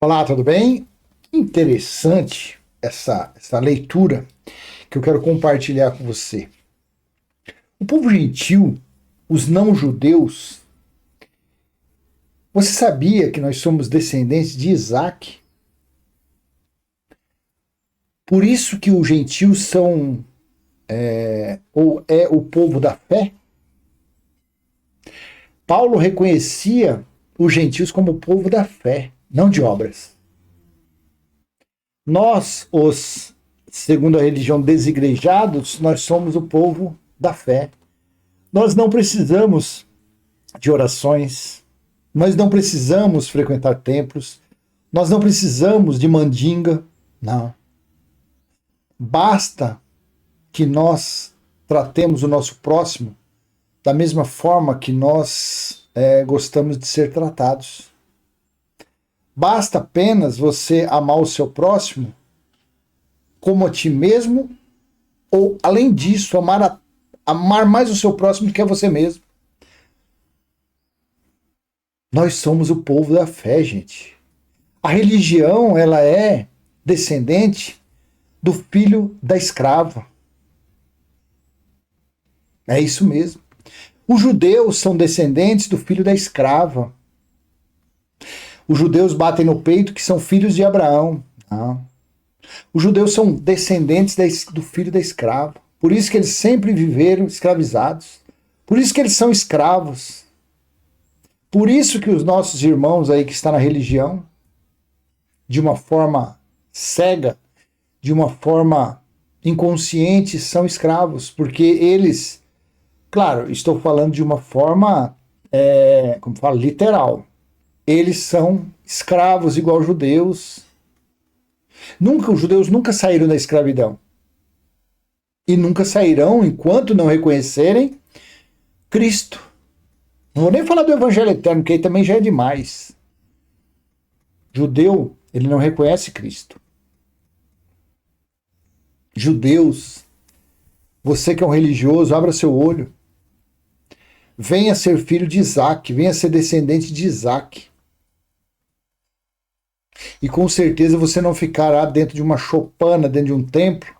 Olá, tudo bem? Interessante essa leitura que eu quero compartilhar com você. O povo gentil, os não-judeus, você sabia que nós somos descendentes de Isaac? Por isso que os gentios são ou é o povo da fé? Paulo reconhecia os gentios como o povo da fé, não de obras. Nós, segundo a religião, desigrejados, nós somos o povo da fé. Nós não precisamos de orações, nós não precisamos frequentar templos, nós não precisamos de mandinga, não. Basta que nós tratemos o nosso próximo da mesma forma que nós gostamos de ser tratados. Basta apenas você amar o seu próximo como a ti mesmo, ou, além disso, amar mais o seu próximo do que a você mesmo. Nós somos o povo da fé, gente. A religião, ela é descendente do filho da escrava. É isso mesmo. Os judeus são descendentes do filho da escrava. Os judeus batem no peito que são filhos de Abraão. Não. Os judeus são descendentes do filho da escrava. Por isso que eles sempre viveram escravizados. Por isso que eles são escravos. Por isso que os nossos irmãos aí que estão na religião, de uma forma cega, de uma forma inconsciente, são escravos. Porque eles, claro, estou falando de uma forma, como fala, literal. Eles são escravos igual os judeus. Os judeus nunca saíram da escravidão. E nunca sairão enquanto não reconhecerem Cristo. Não vou nem falar do evangelho eterno, que aí também já é demais. Judeu, ele não reconhece Cristo. Judeus, você que é um religioso, abra seu olho. Venha ser filho de Isaac, venha ser descendente de Isaac. E com certeza você não ficará dentro de uma choupana, dentro de um templo,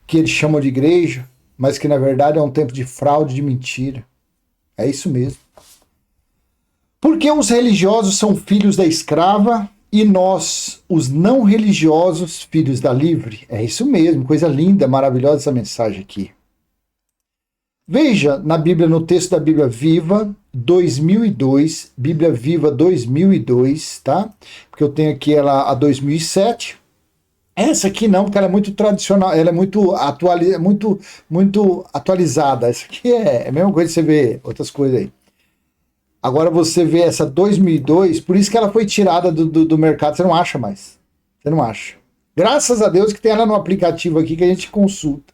que eles chamam de igreja, mas que na verdade é um templo de fraude, de mentira. É isso mesmo. Porque os religiosos são filhos da escrava e nós, os não religiosos, filhos da livre. É isso mesmo, coisa linda, maravilhosa essa mensagem aqui. Veja na Bíblia, no texto da Bíblia Viva 2002, Bíblia Viva 2002, tá? Porque eu tenho aqui ela a 2007. Essa aqui não, porque ela é muito tradicional, ela é muito atualizada. Essa aqui é a mesma coisa que você vê outras coisas aí. Agora você vê essa 2002, por isso que ela foi tirada do mercado, você não acha mais. Você não acha. Graças a Deus que tem ela no aplicativo aqui que a gente consulta.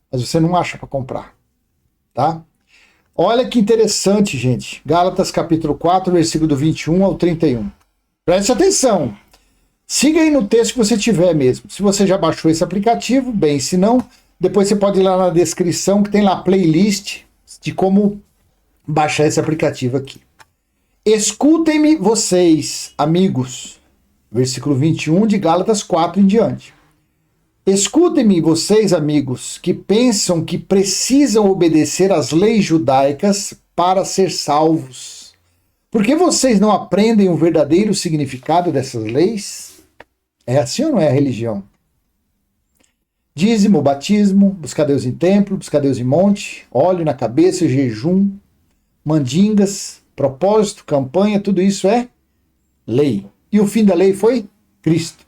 Mas você não acha para comprar. Tá? Olha que interessante, gente. Gálatas capítulo 4, versículo do 21 ao 31. Preste atenção. Siga aí no texto que você tiver mesmo. Se você já baixou esse aplicativo, bem. Se não, depois você pode ir lá na descrição que tem lá a playlist de como baixar esse aplicativo aqui. Escutem-me vocês, amigos. Versículo 21 de Gálatas 4 em diante. Escutem-me vocês, amigos, que pensam que precisam obedecer às leis judaicas para ser salvos. Por que vocês não aprendem o verdadeiro significado dessas leis? É assim ou não é a religião? Dízimo, batismo, buscar Deus em templo, buscar Deus em monte, óleo na cabeça, jejum, mandingas, propósito, campanha, tudo isso é lei. E o fim da lei foi Cristo.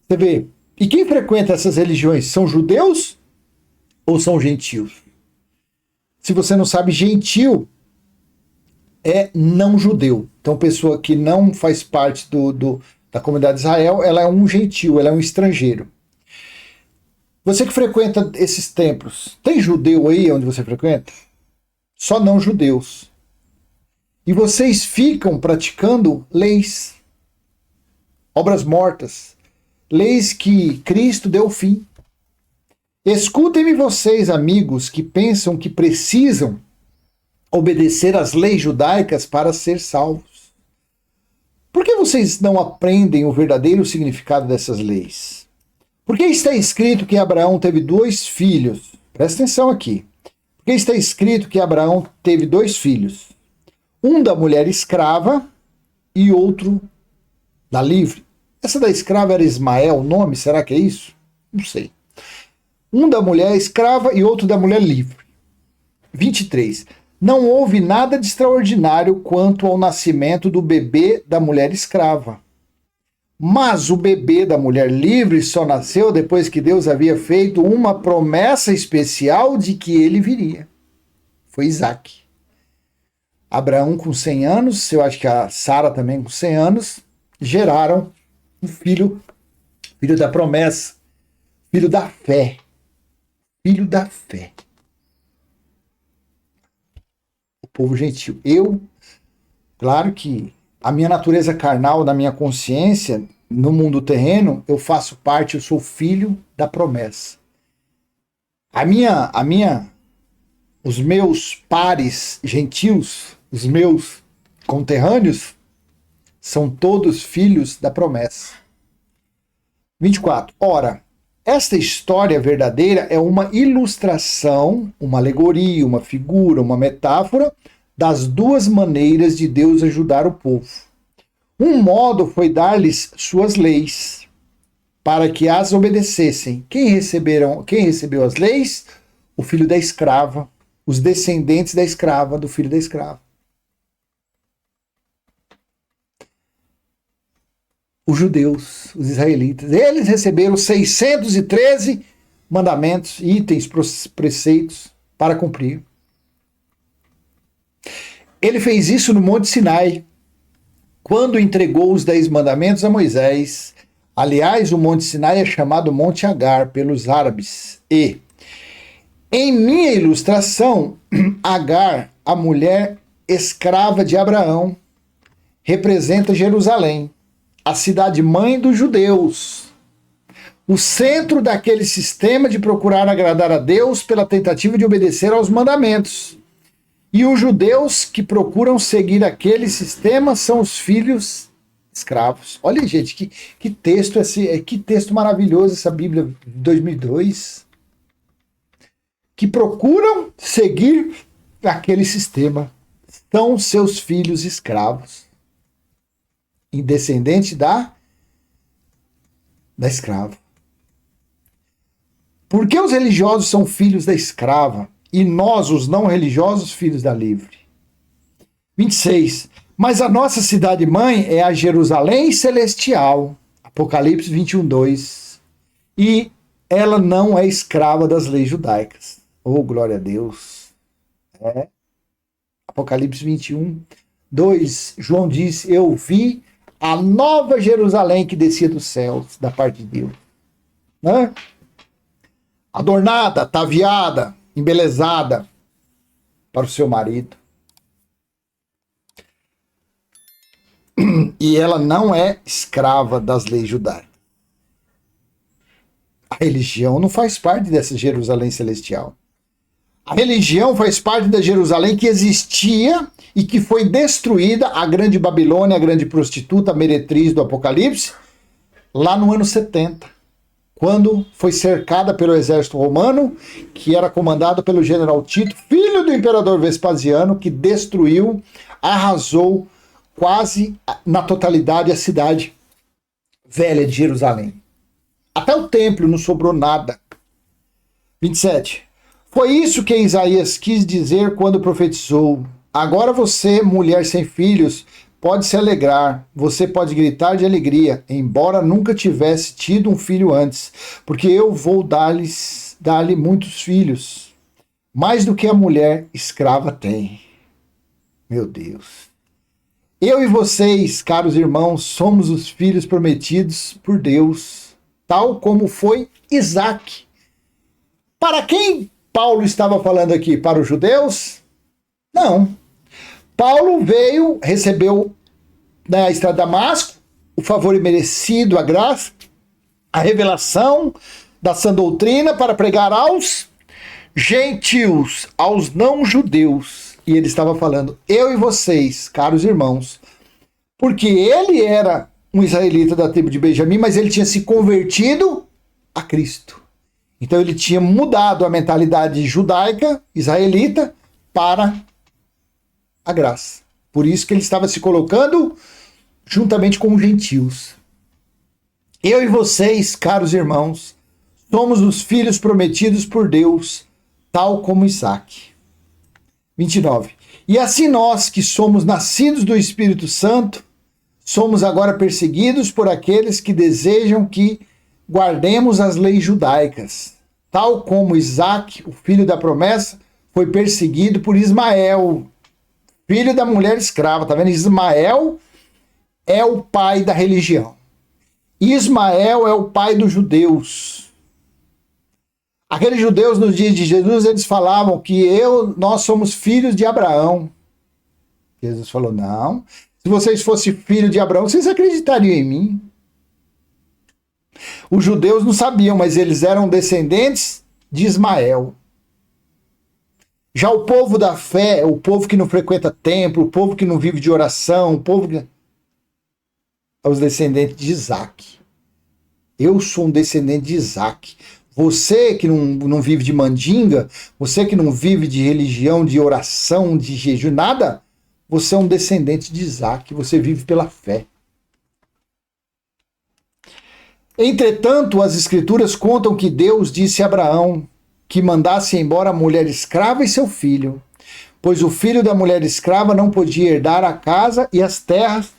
Você vê. E quem frequenta essas religiões? São judeus ou são gentios? Se você não sabe, gentil é não judeu. Então, pessoa que não faz parte da comunidade de Israel, ela é um gentil, ela é um estrangeiro. Você que frequenta esses templos, tem judeu aí onde você frequenta? Só não judeus. E vocês ficam praticando leis, obras mortas, leis que Cristo deu fim. Escutem-me vocês, amigos, que pensam que precisam obedecer às leis judaicas para ser salvos. Por que vocês não aprendem o verdadeiro significado dessas leis? Porque está escrito que Abraão teve 2 filhos. Presta atenção aqui. Porque está escrito que Abraão teve 2 filhos. Um da mulher escrava e outro da livre. Essa da escrava era Ismael, o nome? Será que é isso? Não sei. Um da mulher escrava e outro da mulher livre. 23. Não houve nada de extraordinário quanto ao nascimento do bebê da mulher escrava. Mas o bebê da mulher livre só nasceu depois que Deus havia feito uma promessa especial de que ele viria. Foi Isaac. Abraão com 100 anos, eu acho que a Sara também com 100 anos, geraram um filho, filho da promessa, filho da fé. Filho da fé. O povo gentil. Claro que a minha natureza carnal, da minha consciência, no mundo terreno, eu faço parte, eu sou filho da promessa. Os meus pares gentios, os meus conterrâneos, são todos filhos da promessa. 24. Ora, esta história verdadeira é uma ilustração, uma alegoria, uma figura, uma metáfora das 2 maneiras de Deus ajudar o povo. Um modo foi dar-lhes suas leis, para que as obedecessem. Quem recebeu as leis? O filho da escrava, os descendentes da escrava, do filho da escrava. Os judeus, os israelitas, eles receberam 613 mandamentos, itens, preceitos para cumprir. Ele fez isso no Monte Sinai, quando entregou os 10 mandamentos a Moisés. Aliás, o Monte Sinai é chamado Monte Agar pelos árabes. E, em minha ilustração, Agar, a mulher escrava de Abraão, representa Jerusalém, a cidade-mãe dos judeus, o centro daquele sistema de procurar agradar a Deus pela tentativa de obedecer aos mandamentos. E os judeus que procuram seguir aquele sistema são os filhos escravos. Olha, gente, que texto que texto maravilhoso essa Bíblia de 2002. Que procuram seguir aquele sistema. São seus filhos escravos. Descendente da escrava. Por que os religiosos são filhos da escrava e nós, os não religiosos, filhos da livre? 26. Mas a nossa cidade-mãe é a Jerusalém celestial. Apocalipse 21:2. E ela não é escrava das leis judaicas. Oh, glória a Deus. Apocalipse 21:2. João diz: eu vi a nova Jerusalém que descia dos céus, da parte de Deus. Né? Adornada, ataviada, embelezada para o seu marido. E ela não é escrava das leis judaicas. A religião não faz parte dessa Jerusalém celestial. A religião faz parte da Jerusalém que existia e que foi destruída, a grande Babilônia, a grande prostituta, a meretriz do Apocalipse, lá no ano 70, quando foi cercada pelo exército romano, que era comandado pelo general Tito, filho do imperador Vespasiano, que destruiu, arrasou quase na totalidade a cidade velha de Jerusalém. Até o templo não sobrou nada. 27. Foi isso que Isaías quis dizer quando profetizou: agora você, mulher sem filhos, pode se alegrar, você pode gritar de alegria, embora nunca tivesse tido um filho antes, porque eu vou dar-lhe muitos filhos, mais do que a mulher escrava tem. Meu Deus. Eu e vocês, caros irmãos, somos os filhos prometidos por Deus, tal como foi Isaac. Para quem Paulo estava falando aqui? Para os judeus? Não. Paulo recebeu na estrada de Damasco o favor imerecido, a graça, a revelação da sã doutrina para pregar aos gentios, aos não judeus. E ele estava falando: eu e vocês, caros irmãos, Porque ele era um israelita da tribo de Benjamim, mas ele tinha se convertido a Cristo. Então ele tinha mudado a mentalidade judaica, israelita, para a graça. Por isso que ele estava se colocando juntamente com os gentios. Eu e vocês, caros irmãos, somos os filhos prometidos por Deus, tal como Isaac. 29. E assim nós, que somos nascidos do Espírito Santo, somos agora perseguidos por aqueles que desejam que guardemos as leis judaicas, tal como Isaac, o filho da promessa, foi perseguido por Ismael, filho da mulher escrava. Tá vendo? Ismael é o pai da religião. Ismael é o pai dos judeus. Aqueles judeus nos dias de Jesus, eles falavam que nós somos filhos de Abraão. Jesus falou, não. Se vocês fossem filhos de Abraão, vocês acreditariam em mim. Os judeus não sabiam, mas eles eram descendentes de Ismael. Já o povo da fé, o povo que não frequenta templo, o povo que não vive de oração, o povo que... os descendentes de Isaac. Eu sou um descendente de Isaac. Você que não vive de mandinga, você que não vive de religião, de oração, de jejum, nada, você é um descendente de Isaac, você vive pela fé. Entretanto, as escrituras contam que Deus disse a Abraão que mandasse embora a mulher escrava e seu filho, pois o filho da mulher escrava não podia herdar a casa e as terras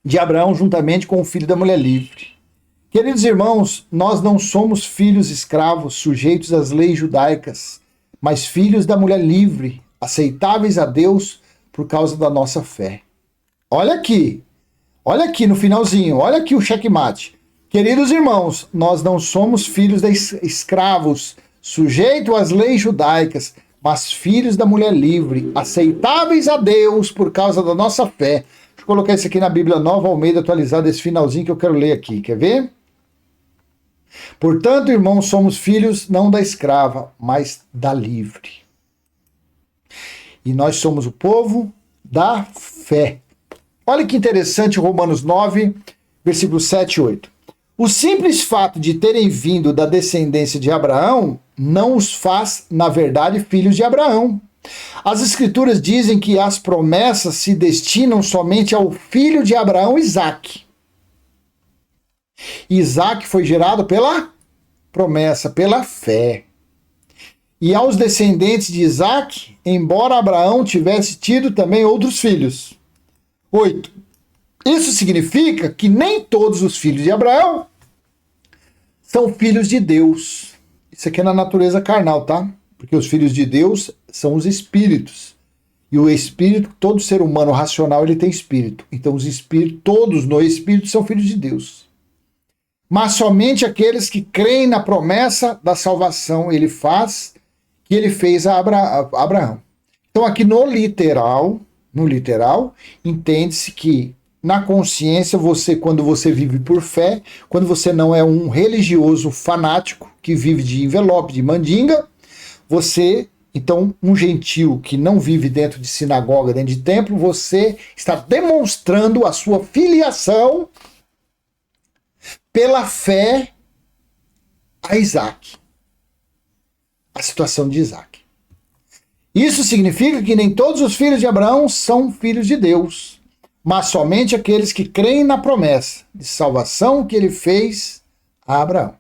de Abraão juntamente com o filho da mulher livre. Queridos irmãos, nós não somos filhos escravos sujeitos às leis judaicas, mas filhos da mulher livre, aceitáveis a Deus por causa da nossa fé. Olha aqui no finalzinho, olha aqui o checkmate. Queridos irmãos, nós não somos filhos de escravos sujeitos às leis judaicas, mas filhos da mulher livre, aceitáveis a Deus por causa da nossa fé. Deixa eu colocar isso aqui na Bíblia Nova Almeida atualizada, esse finalzinho que eu quero ler aqui. Quer ver? Portanto, irmãos, somos filhos não da escrava, mas da livre. E nós somos o povo da fé. Olha que interessante, Romanos 9, versículos 7 e 8. O simples fato de terem vindo da descendência de Abraão não os faz, na verdade, filhos de Abraão. As escrituras dizem que as promessas se destinam somente ao filho de Abraão, Isaque. Isaque foi gerado pela promessa, pela fé. E aos descendentes de Isaque, embora Abraão tivesse tido também outros filhos. 8. Isso significa que nem todos os filhos de Abraão são filhos de Deus. Isso aqui é na natureza carnal, tá? Porque os filhos de Deus são os espíritos. E o espírito, todo ser humano racional, ele tem espírito. Então os espíritos, todos no espírito, são filhos de Deus. Mas somente aqueles que creem na promessa da salvação ele faz, que ele fez a Abraão. Então aqui no literal, entende-se que na consciência, quando você vive por fé, quando você não é um religioso fanático que vive de envelope, de mandinga, você, então, um gentio que não vive dentro de sinagoga, dentro de templo, você está demonstrando a sua filiação pela fé a Isaac. A situação de Isaac. Isso significa que nem todos os filhos de Abraão são filhos de Deus, mas somente aqueles que creem na promessa de salvação que ele fez a Abraão.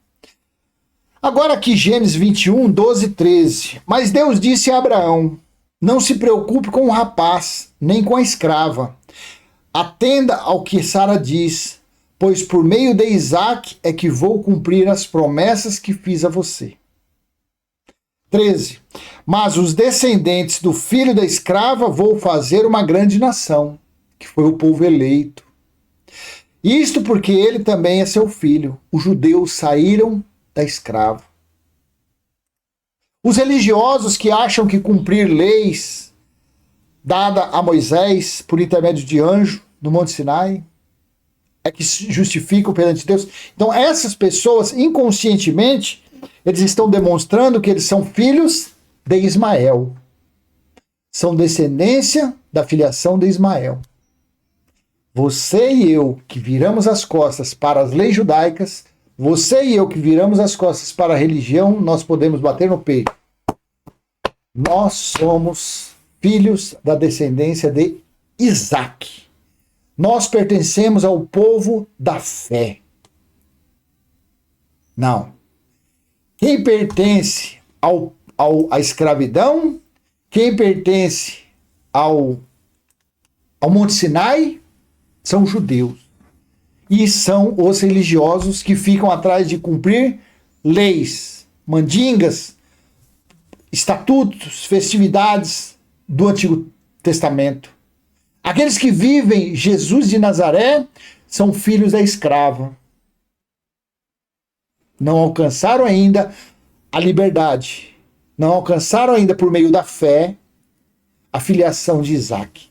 Agora aqui Gênesis 21, 12 e 13. Mas Deus disse a Abraão, não se preocupe com o rapaz, nem com a escrava. Atenda ao que Sara diz, pois por meio de Isaque é que vou cumprir as promessas que fiz a você. 13. Mas os descendentes do filho da escrava vou fazer uma grande nação, que foi o povo eleito. Isto porque ele também é seu filho. Os judeus saíram da escrava. Os religiosos que acham que cumprir leis dada a Moisés por intermédio de anjo no Monte Sinai é que se justificam perante Deus. Então essas pessoas inconscientemente eles estão demonstrando que eles são filhos de Ismael. São descendência da filiação de Ismael. Você e eu que viramos as costas para as leis judaicas, você e eu que viramos as costas para a religião, nós podemos bater no peito. Nós somos filhos da descendência de Isaac. Nós pertencemos ao povo da fé. Não. Quem pertence à escravidão, quem pertence ao Monte Sinai, são judeus. E são os religiosos que ficam atrás de cumprir leis, mandingas, estatutos, festividades do Antigo Testamento. Aqueles que vivem Jesus de Nazaré são filhos da escrava. Não alcançaram ainda a liberdade. Não alcançaram ainda por meio da fé a filiação de Isaac.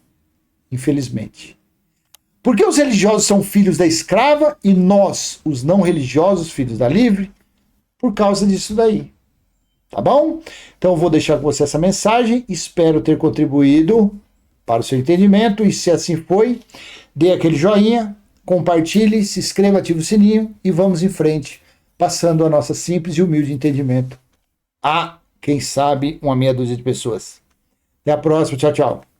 Infelizmente. Por que os religiosos são filhos da escrava e nós, os não religiosos, filhos da livre? Por causa disso daí. Tá bom? Então eu vou deixar com você essa mensagem. Espero ter contribuído para o seu entendimento. E se assim foi, dê aquele joinha, compartilhe, se inscreva, ative o sininho e vamos em frente, passando a nossa simples e humilde entendimento a, quem sabe, uma meia dúzia de pessoas. Até a próxima. Tchau, tchau.